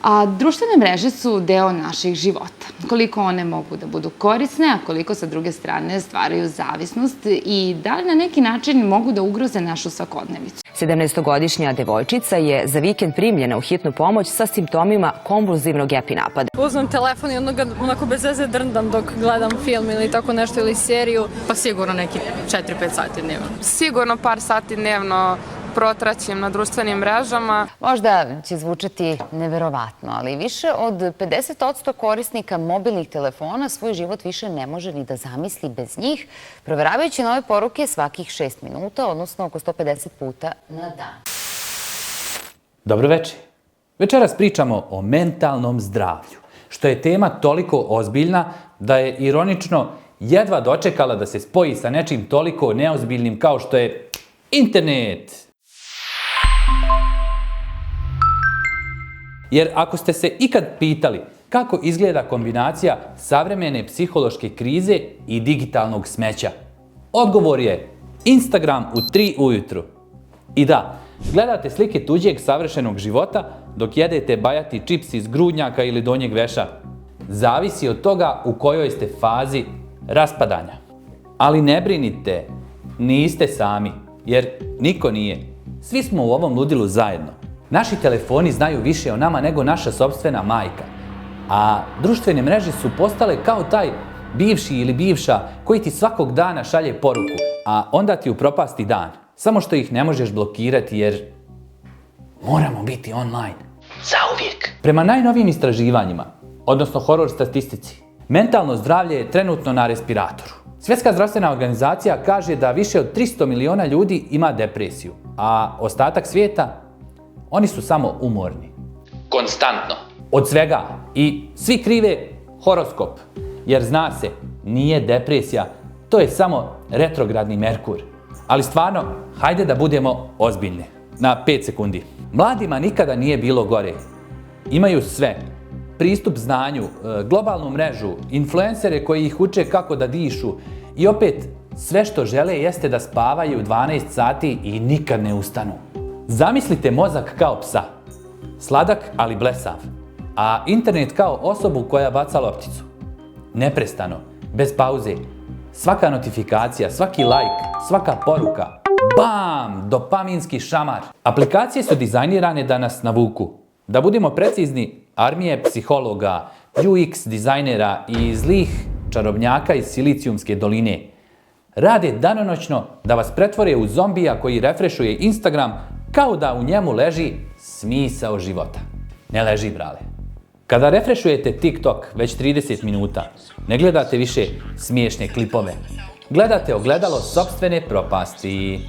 A društvene mreže su deo naših života. Koliko one mogu da budu korisne, a koliko sa druge strane stvaraju zavisnost i da li na neki način mogu da ugroze našu svakodnevicu. 17-godišnja devojčica je za vikend primljena u hitnu pomoć sa simptomima konvulzivnog epinapada. Uzmem telefon i onako bez veze drndam dok gledam film ili tako nešto ili seriju. Pa sigurno neki 4-5 sati dnevno. Sigurno par sati dnevno protraćim na društvenim mrežama. Možda će zvučati neverovatno, ali više od 50% korisnika mobilnih telefona svoj život više ne može ni da zamisli bez njih, proveravajući nove poruke svakih 6 minuta, odnosno oko 150 puta na dan. Dobro večer. Večeras pričamo o mentalnom zdravlju, što je tema toliko ozbiljna da je ironično jedva dočekala da se spoji sa nečim toliko neozbiljnim kao što je internet. Jer ako ste se ikad pitali kako izgleda kombinacija savremene psihološke krize i digitalnog smeća, odgovor je Instagram u 3 ujutru. I da, gledate slike tuđeg savršenog života dok jedete bajati čips iz grudnjaka ili donjeg veša. Zavisi od toga u kojoj ste fazi raspadanja. Ali ne brinite, niste sami, jer niko nije. Svi smo u ovom ludilu zajedno. Naši telefoni znaju više o nama nego naša sopstvena majka. A društvene mreže su postale kao taj bivši ili bivša koji ti svakog dana šalje poruku, a onda ti upropasti dan. Samo što ih ne možeš blokirati jer moramo biti online. Zauvijek. Prema najnovijim istraživanjima, odnosno horor statistici, mentalno zdravlje je trenutno na respiratoru. Svjetska zdravstvena organizacija kaže da više od 300 miliona ljudi ima depresiju, a ostatak svijeta, oni su samo umorni. Konstantno. Od svega. I svi krive horoskop. Jer zna se, nije depresija, to je samo retrogradni Merkur. Ali stvarno, hajde da budemo ozbiljni. Na 5 sekundi. Mladima nikada nije bilo gore. Imaju sve. Pristup znanju, globalnu mrežu, influencere koji ih uče kako da dišu i opet sve što žele jeste da spavaju 12 sati i nikad ne ustanu. Zamislite mozak kao psa. Sladak, ali blesav. A internet kao osobu koja baca lopticu. Neprestano, bez pauze. Svaka notifikacija, svaki like, svaka poruka. Bam! Dopaminski šamar. Aplikacije su dizajnirane da nas navuku. Da budemo precizni, armije psihologa, UX dizajnera i zlih čarobnjaka iz Silicijumske doline rade danonoćno da vas pretvore u zombija koji refrešuje Instagram kao da u njemu leži smisao života. Ne leži, brale. Kada refrešujete TikTok već 30 minuta, ne gledate više smiješne klipove. Gledate ogledalo sopstvene propasti.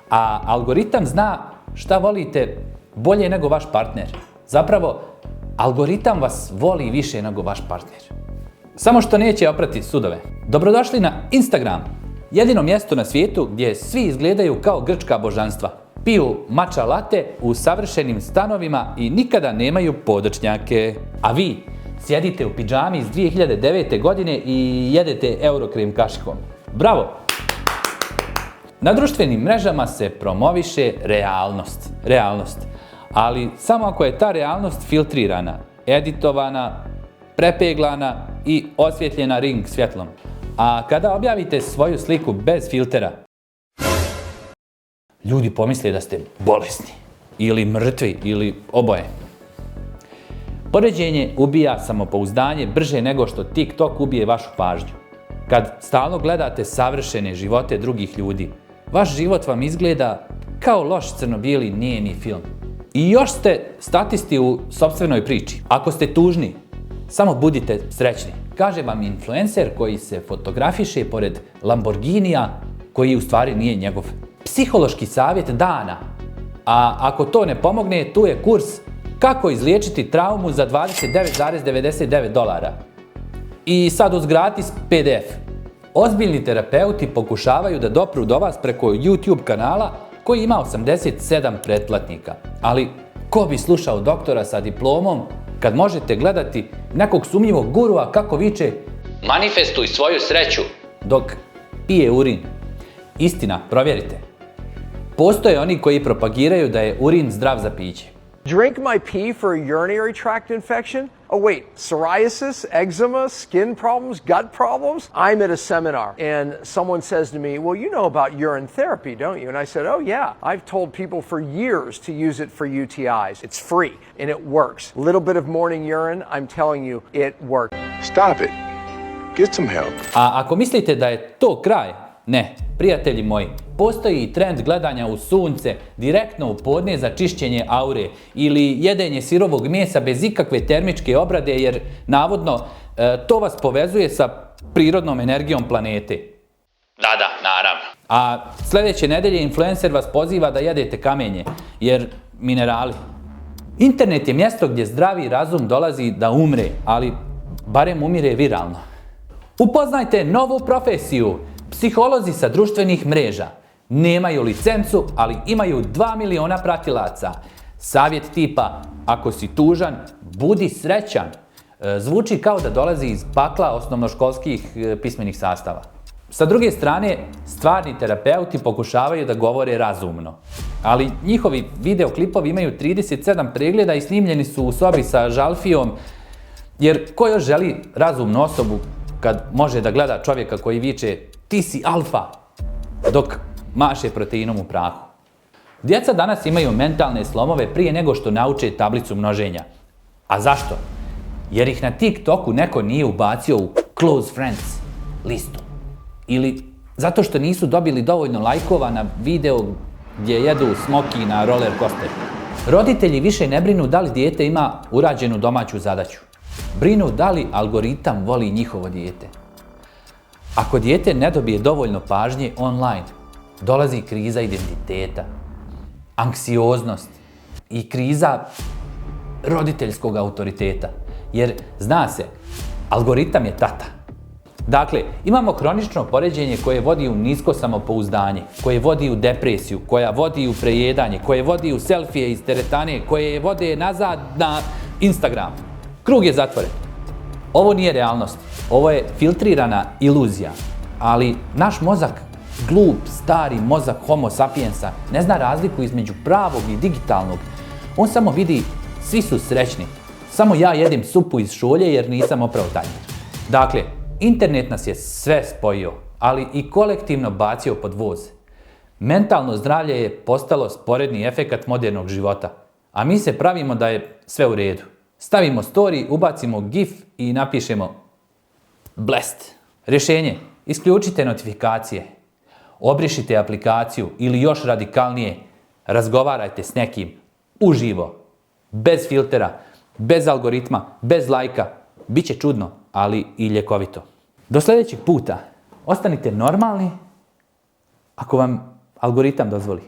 A algoritam zna šta volite bolje nego vaš partner. Zapravo, algoritam vas voli više nego vaš partner. Samo što neće oprati sudove. Dobrodošli na Instagram, jedino mjesto na svijetu gdje svi izgledaju kao grčka božanstva. Piju matcha latte u savršenim stanovima i nikada nemaju podočnjake. A vi sjedite u pidžami iz 2009. godine i jedete Eurokrem kašikom. Bravo! Na društvenim mrežama se promoviše realnost. Ali samo ako je ta realnost filtrirana, editovana, prepeglana i osvjetljena ring svjetlom. A kada objavite svoju sliku bez filtera, ljudi pomisle da ste bolesni, ili mrtvi, ili oboje. Poređenje ubija samopouzdanje brže nego što TikTok ubije vašu pažnju. Kad stalno gledate savršene živote drugih ljudi, vaš život vam izgleda kao loš crno-bijeli nijemi film. I još ste statisti u sopstvenoj priči. Ako ste tužni, samo budite srećni. Kaže vam influencer koji se fotografiše pored Lamborghinija koji u stvari nije njegov. Psihološki savjet dana. A ako to ne pomogne, tu je kurs kako izliječiti traumu za $29,99. I sad uz gratis PDF. Ozbiljni terapeuti pokušavaju da dopru do vas preko YouTube kanala koji ima 87 pretplatnika. Ali ko bi slušao doktora sa diplomom kad možete gledati nekog sumnjivog gurua kako viče manifestuj svoju sreću dok pije urin. Istina, provjerite. Postoje oni koji propagiraju da je urin zdrav za piće. Drink my pee for a urinary tract infection? Oh wait, psoriasis, eczema, skin problems, gut problems? I'm at a seminar and someone says to me, well, you know about urine therapy, don't you? And I said, oh yeah, I've told people for years to use it for UTIs. It's free and it works. A little bit of morning urine, I'm telling you, it works. Stop it. Get some help. A ako mislite da je to kraj, ne, prijatelji moji, postoji trend gledanja u sunce direktno u podne za čišćenje aure ili jedenje sirovog mesa bez ikakve termičke obrade jer navodno to vas povezuje sa prirodnom energijom planete. Da, naravno. A sljedeće nedelje influencer vas poziva da jedete kamenje jer minerali. Internet je mjesto gdje zdravi razum dolazi da umre, ali barem umire viralno. Upoznajte novu profesiju. Psiholozi sa društvenih mreža. Nemaju licencu, ali imaju 2 miliona pratilaca. Savjet tipa, ako si tužan, budi srećan. Zvuči kao da dolazi iz pakla osnovnoškolskih pismenih sastava. Sa druge strane, stvarni terapeuti pokušavaju da govore razumno. Ali njihovi videoklipovi imaju 37 pregleda i snimljeni su u sobi sa žalfijom, jer ko još želi razumnu osobu kad može da gleda čovjeka koji viče ti si alfa, dok maše proteinom u prahu. Djeca danas imaju mentalne slomove prije nego što nauče tablicu množenja. A zašto? Jer ih na TikToku neko nije ubacio u Close Friends listu. Ili zato što nisu dobili dovoljno lajkova na video gdje jedu smoki na roller coasteru. Roditelji više ne brinu da li dijete ima urađenu domaću zadaću. Brinu da li algoritam voli njihovo dijete. Ako dijete ne dobije dovoljno pažnje online, dolazi kriza identiteta, anksioznost i kriza roditeljskog autoriteta. Jer, zna se, algoritam je tata. Dakle, imamo kronično poređenje koje vodi u nisko samopouzdanje, koje vodi u depresiju, koja vodi u prejedanje, koje vodi u selfije iz teretane, koje vode nazad na Instagram. Krug je zatvoren. Ovo nije realnost. Ovo je filtrirana iluzija. Ali naš mozak, glup, stari mozak homo sapiensa, ne zna razliku između pravog i digitalnog. On samo vidi, svi su srećni. Samo ja jedim supu iz šolje jer nisam oprao tanjir. Dakle, internet nas je sve spojio, ali i kolektivno bacio pod voz. Mentalno zdravlje je postalo sporedni efekat modernog života. A mi se pravimo da je sve u redu. Stavimo story, ubacimo gif i napišemo blessed. Rješenje, isključite notifikacije, obrišite aplikaciju ili još radikalnije, razgovarajte s nekim uživo, bez filtera, bez algoritma, bez lajka. Biće čudno, ali i ljekovito. Do sljedećeg puta, ostanite normalni ako vam algoritam dozvoli.